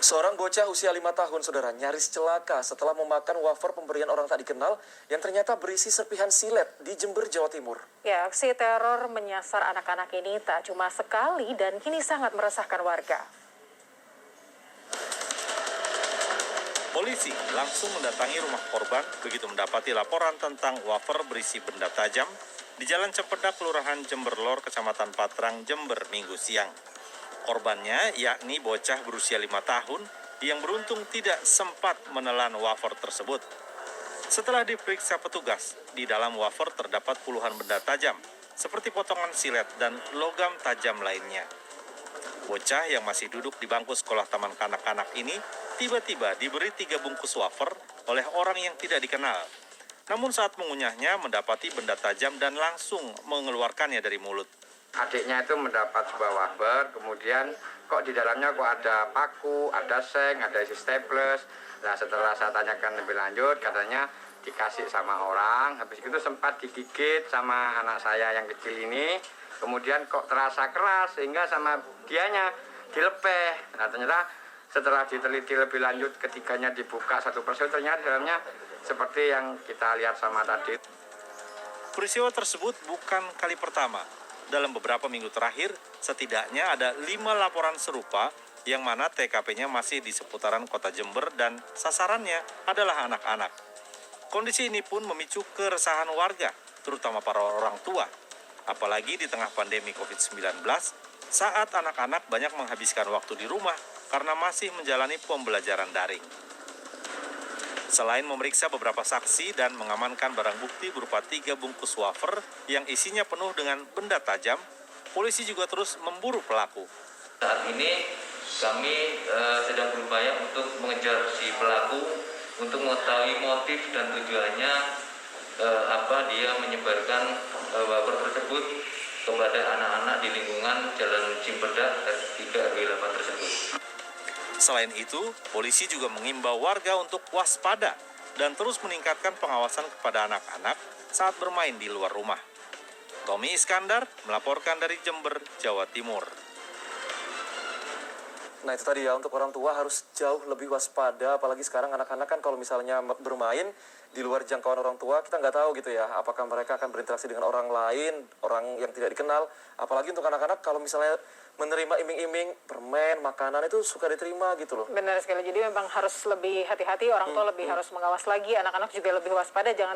Seorang bocah usia 5 tahun, saudara, nyaris celaka setelah memakan wafer pemberian orang tak dikenal yang ternyata berisi serpihan silet di Jember, Jawa Timur. Ya, aksi teror menyasar anak-anak ini tak cuma sekali dan kini sangat meresahkan warga. Polisi langsung mendatangi rumah korban begitu mendapati laporan tentang wafer berisi benda tajam di Jalan Cempedak, Kelurahan Jember Lor, Kecamatan Patrang, Jember, Minggu siang. Korbannya yakni bocah berusia 5 tahun yang beruntung tidak sempat menelan wafer tersebut. Setelah diperiksa petugas, di dalam wafer terdapat puluhan benda tajam seperti potongan silet dan logam tajam lainnya. Bocah yang masih duduk di bangku sekolah taman kanak-kanak ini tiba-tiba diberi 3 bungkus wafer oleh orang yang tidak dikenal. Namun saat mengunyahnya mendapati benda tajam dan langsung mengeluarkannya dari mulut. Adiknya itu mendapat sebuah wafer, kemudian kok di dalamnya kok ada paku, ada seng, ada isi staples. Nah, setelah saya tanyakan lebih lanjut, katanya dikasih sama orang, habis itu sempat digigit sama anak saya yang kecil ini, kemudian kok terasa keras sehingga sama dianya dilepeh. Nah, ternyata setelah diteliti lebih lanjut, ketiganya dibuka satu persatu, ternyata di dalamnya seperti yang kita lihat sama tadi. Peristiwa tersebut bukan kali pertama. Dalam beberapa minggu terakhir, setidaknya ada 5 laporan serupa yang mana TKP-nya masih di seputaran kota Jember dan sasarannya adalah anak-anak. Kondisi ini pun memicu keresahan warga, terutama para orang tua. Apalagi di tengah pandemi COVID-19, saat anak-anak banyak menghabiskan waktu di rumah karena masih menjalani pembelajaran daring. Selain memeriksa beberapa saksi dan mengamankan barang bukti berupa 3 bungkus wafer yang isinya penuh dengan benda tajam, polisi juga terus memburu pelaku. Saat ini kami sedang berupaya untuk mengejar si pelaku untuk mengetahui motif dan tujuannya apa dia menyebarkan wafer tersebut kepada anak-anak di lingkungan Jalan Cimpedak RT 3 RW 8 tersebut. Selain itu, polisi juga mengimbau warga untuk waspada dan terus meningkatkan pengawasan kepada anak-anak saat bermain di luar rumah. Tommy Iskandar melaporkan dari Jember, Jawa Timur. Nah, itu tadi ya, untuk orang tua harus jauh lebih waspada, apalagi sekarang anak-anak kan kalau misalnya bermain di luar jangkauan orang tua, kita nggak tahu gitu ya, apakah mereka akan berinteraksi dengan orang lain, orang yang tidak dikenal. Apalagi untuk anak-anak kalau misalnya menerima iming-iming, permen, makanan itu suka diterima gitu loh. Benar sekali, jadi memang harus lebih hati-hati, orang tua lebih harus mengawas lagi, anak-anak juga lebih waspada, jangan